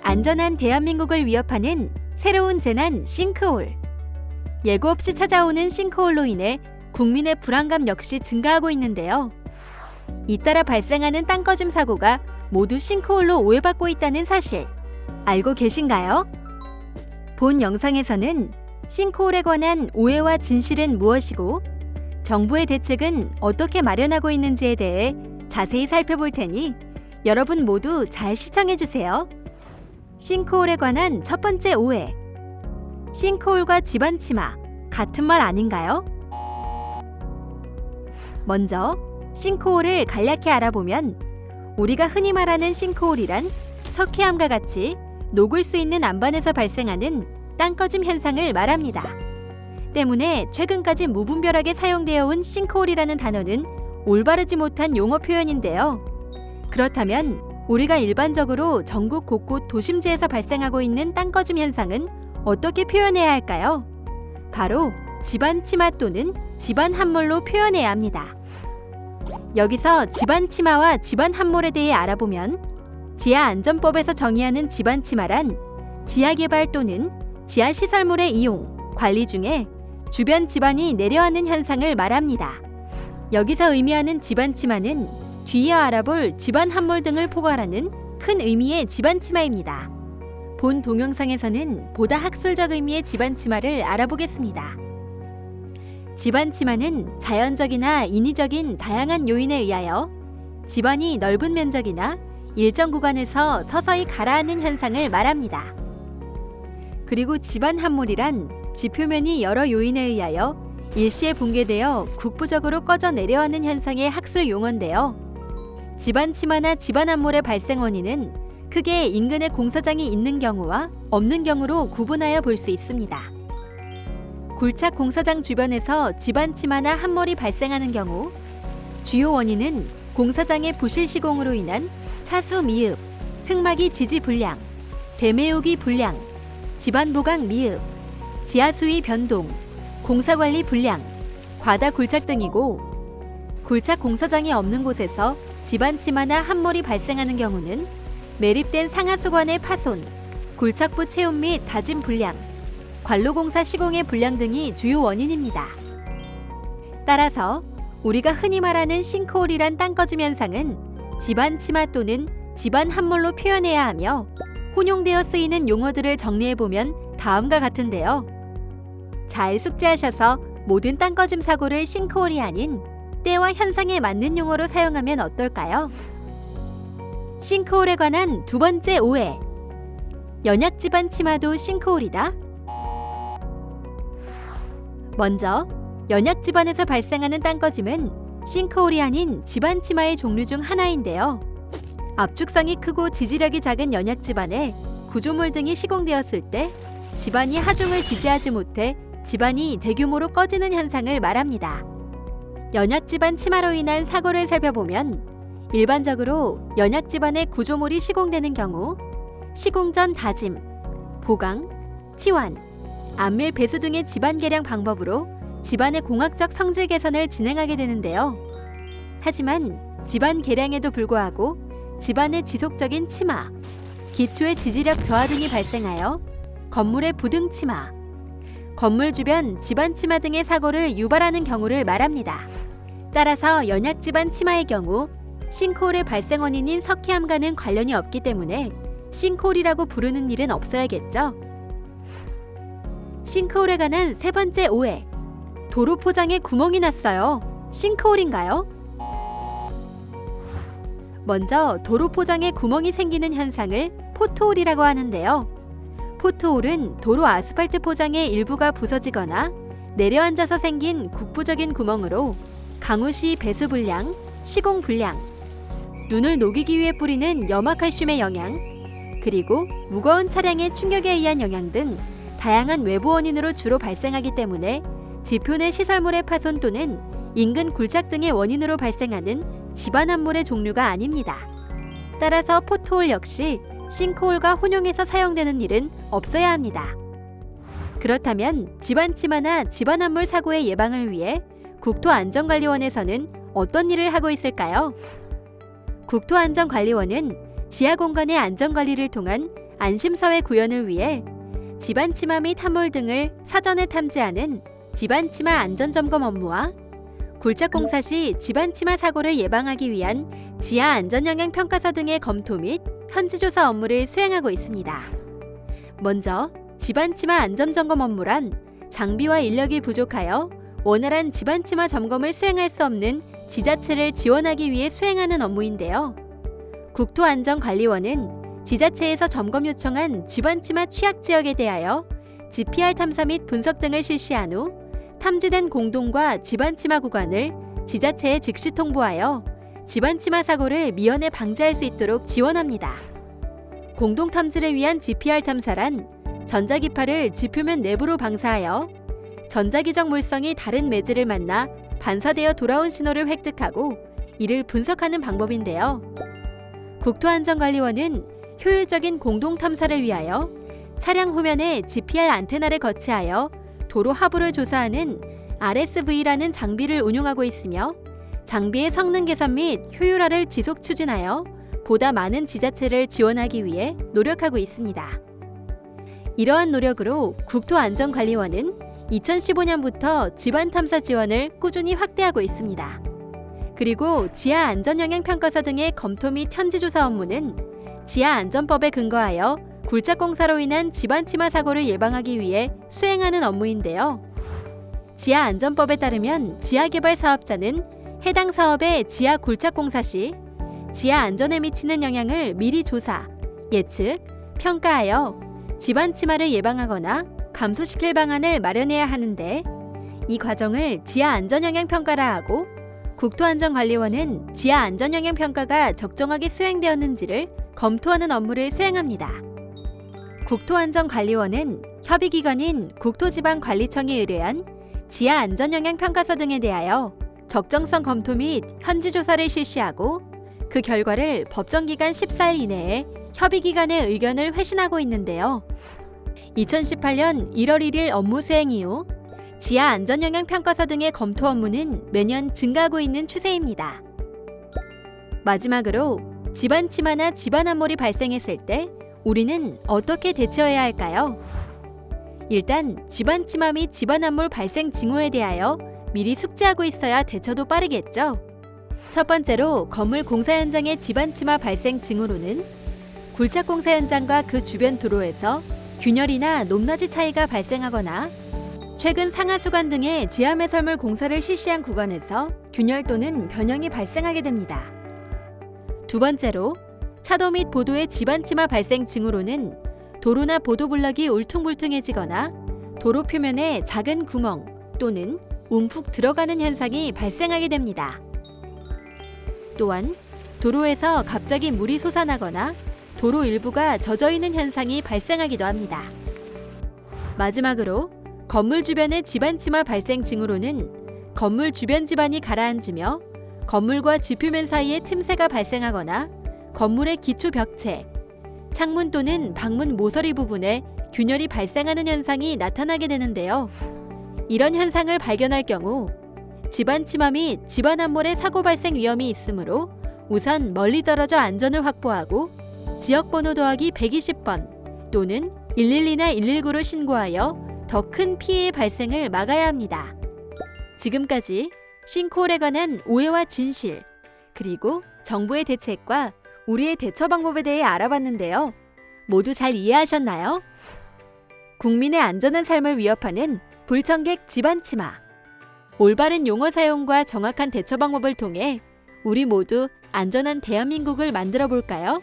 안전한 대한민국을 위협하는 새로운 재난 싱크홀. 예고 없이 찾아오는 싱크홀로 인해 국민의 불안감 역시 증가하고 있는데요. 잇따라 발생하는 땅꺼짐 사고가 모두 싱크홀로 오해받고 있다는 사실 알고 계신가요? 본 영상에서는 싱크홀에 관한 오해와 진실은 무엇이고 정부의 대책은 어떻게 마련하고 있는지에 대해 자세히 살펴볼 테니 여러분 모두 잘 시청해주세요. 싱크홀에 관한 첫 번째 오해. 싱크홀과 집안 치마 같은 말 아닌가요? 먼저 싱크홀을 간략히 알아보면 우리가 흔히 말하는 싱크홀이란 석회암과 같이 녹을 수 있는 안반에서 발생하는 땅꺼짐 현상을 말합니다. 때문에 최근까지 무분별하게 사용되어 온 싱크홀이라는 단어는 올바르지 못한 용어 표현인데요. 그렇다면 우리가 일반적으로 전국 곳곳 도심지에서 발생하고 있는 땅꺼짐 현상은 어떻게 표현해야 할까요? 바로 집안 치마 또는 집안 함몰로 표현해야 합니다. 여기서 집안 치마와 집안 함몰에 대해 알아보면 지하안전법에서 정의하는 집안 치마란 지하개발 또는 지하시설물의 이용, 관리 중에 주변 집안이 내려앉는 현상을 말합니다. 여기서 의미하는 집안 치마는 뒤이어 알아볼 집안 함몰 등을 포괄하는 큰 의미의 집안 치마입니다. 본 동영상에서는 보다 학술적 의미의 집안 치마를 알아보겠습니다. 집안 치마는 자연적이나 인위적인 다양한 요인에 의하여 집안이 넓은 면적이나 일정 구간에서 서서히 가라앉는 현상을 말합니다. 그리고 집안 함몰이란 지표면이 여러 요인에 의하여 일시에 붕괴되어 국부적으로 꺼져 내려앉는 현상의 학술 용어인데요. 집안 치마나 집안 함몰의 발생 원인은 크게 인근에 공사장이 있는 경우와 없는 경우로 구분하여 볼 수 있습니다. 굴착 공사장 주변에서 집안 치마나 함몰이 발생하는 경우 주요 원인은 공사장의 부실 시공으로 인한 차수 미흡, 흙막이 지지 불량, 되메우기 불량, 집안 보강 미흡, 지하 수위 변동, 공사 관리 불량, 과다 굴착 등이고 굴착 공사장이 없는 곳에서 집안 치마나 함몰이 발생하는 경우는 매립된 상하수관의 파손, 굴착부 체온 및 다짐 불량, 관로공사 시공의 불량 등이 주요 원인입니다. 따라서 우리가 흔히 말하는 싱크홀이란 땅꺼짐 현상은 집안 치마 또는 집안 함몰로 표현해야 하며 혼용되어 쓰이는 용어들을 정리해보면 다음과 같은데요. 잘 숙지하셔서 모든 땅꺼짐 사고를 싱크홀이 아닌 때와 현상에 맞는 용어로 사용하면 어떨까요? 싱크홀에 관한 두 번째 오해. 연약 집안 치마도 싱크홀이다. 먼저 연약 집안에서 발생하는 땅꺼짐은 싱크홀이 아닌 집안 치마의 종류 중 하나인데요. 압축성이 크고 지지력이 작은 연약 집안에 구조물 등이 시공되었을 때 집안이 하중을 지지하지 못해 집안이 대규모로 꺼지는 현상을 말합니다. 연약 집안 치마로 인한 사고를 살펴보면 일반적으로 연약 집안의 구조물이 시공되는 경우 시공 전 다짐, 보강, 치환, 안밀 배수 등의 집안 개량 방법으로 집안의 공학적 성질 개선을 진행하게 되는데요. 하지만 집안 개량에도 불구하고 집안의 지속적인 치마, 기초의 지지력 저하 등이 발생하여 건물의 부등 치마, 건물 주변 집안 치마 등의 사고를 유발하는 경우를 말합니다. 따라서 연약 집안 치마의 경우 싱크홀의 발생 원인인 석회암과는 관련이 없기 때문에 싱크홀이라고 부르는 일은 없어야겠죠. 싱크홀에 관한 세 번째 오해. 도로 포장에 구멍이 났어요. 싱크홀인가요? 먼저 도로 포장에 구멍이 생기는 현상을 포트홀이라고 하는데요. 포트홀은 도로 아스팔트 포장의 일부가 부서지거나 내려앉아서 생긴 국부적인 구멍으로 강우 시 배수 불량, 시공 불량, 눈을 녹이기 위해 뿌리는 염화칼슘의 영향, 그리고 무거운 차량의 충격에 의한 영향 등 다양한 외부 원인으로 주로 발생하기 때문에 지표 내 시설물의 파손 또는 인근 굴착 등의 원인으로 발생하는 집안 함몰의 종류가 아닙니다. 따라서 포트홀 역시 싱크홀과 혼용해서 사용되는 일은 없어야 합니다. 그렇다면 집안 치마나 집안 함몰 사고의 예방을 위해 국토안전관리원에서는 어떤 일을 하고 있을까요? 국토안전관리원은 지하 공간의 안전관리를 통한 안심사회 구현을 위해 집안치마 및 함몰 등을 사전에 탐지하는 집안치마 안전점검 업무와 굴착공사 시 집안치마 사고를 예방하기 위한 지하 안전영향평가서 등의 검토 및 현지조사 업무를 수행하고 있습니다. 먼저 집안치마 안전점검 업무란 장비와 인력이 부족하여 원활한 집안치마 점검을 수행할 수 없는 지자체를 지원하기 위해 수행하는 업무인데요. 국토안전관리원은 지자체에서 점검 요청한 집안치마 취약 지역에 대하여 GPR 탐사 및 분석 등을 실시한 후 탐지된 공동과 집안치마 구간을 지자체에 즉시 통보하여 집안치마 사고를 미연에 방지할 수 있도록 지원합니다. 공동 탐지를 위한 GPR 탐사란 전자기파를 지표면 내부로 방사하여 전자기적 물성이 다른 매질을 만나 반사되어 돌아온 신호를 획득하고 이를 분석하는 방법인데요. 국토안전관리원은 효율적인 공동 탐사를 위하여 차량 후면에 GPR 안테나를 거치하여 도로 하부를 조사하는 RSV라는 장비를 운용하고 있으며 장비의 성능 개선 및 효율화를 지속 추진하여 보다 많은 지자체를 지원하기 위해 노력하고 있습니다. 이러한 노력으로 국토안전관리원은 2015년부터 집안탐사 지원을 꾸준히 확대하고 있습니다. 그리고 지하 안전영향평가서 등의 검토 및 현지조사 업무는 지하안전법에 근거하여 굴착공사로 인한 집안치마 사고를 예방하기 위해 수행하는 업무인데요. 지하안전법에 따르면 지하개발 사업자는 해당 사업의 지하 굴착공사 시 지하 안전에 미치는 영향을 미리 조사, 예측, 평가하여 집안치마를 예방하거나 감소시킬 방안을 마련해야 하는데 이 과정을 지하 안전영향평가라 하고 국토안전관리원은 지하 안전영향평가가 적정하게 수행되었는지를 검토하는 업무를 수행합니다. 국토안전관리원은 협의기관인 국토지방관리청에 의뢰한 지하 안전영향평가서 등에 대하여 적정성 검토 및 현지조사를 실시하고 그 결과를 법정기간 14일 이내에 협의기관의 의견을 회신하고 있는데요. 2018년 1월 1일 업무 수행 이후 지하 안전영향평가서 등의 검토 업무는 매년 증가하고 있는 추세입니다. 마지막으로 집안치마나 집안암몰이 발생했을 때 우리는 어떻게 대처해야 할까요? 일단 집안치마 및 집안암몰 발생 징후에 대하여 미리 숙지하고 있어야 대처도 빠르겠죠. 첫 번째로 건물 공사 현장의 집안치마 발생 징후로는 굴착 공사 현장과 그 주변 도로에서 균열이나 높낮이 차이가 발생하거나 최근 상하수관 등의 지하매설물 공사를 실시한 구간에서 균열 또는 변형이 발생하게 됩니다. 두 번째로 차도 및 보도의 집안치마 발생 징후로는 도로나 보도 블럭이 울퉁불퉁해지거나 도로 표면에 작은 구멍 또는 움푹 들어가는 현상이 발생하게 됩니다. 또한 도로에서 갑자기 물이 솟아나거나 도로 일부가 젖어 있는 현상이 발생하기도 합니다. 마지막으로 건물 주변의 집안치마 발생 징후로는 건물 주변 집안이 가라앉으며 건물과 지표면 사이에 틈새가 발생하거나 건물의 기초 벽체, 창문 또는 방문 모서리 부분에 균열이 발생하는 현상이 나타나게 되는데요. 이런 현상을 발견할 경우 집안치마 및 집안암몰의 사고 발생 위험이 있으므로 우선 멀리 떨어져 안전을 확보하고 지역번호 더하기 120번 또는 112나 119로 신고하여 더 큰 피해의 발생을 막아야 합니다. 지금까지 싱크홀에 관한 오해와 진실, 그리고 정부의 대책과 우리의 대처 방법에 대해 알아봤는데요. 모두 잘 이해하셨나요? 국민의 안전한 삶을 위협하는 불청객 집안치마. 올바른 용어 사용과 정확한 대처 방법을 통해 우리 모두 안전한 대한민국을 만들어 볼까요?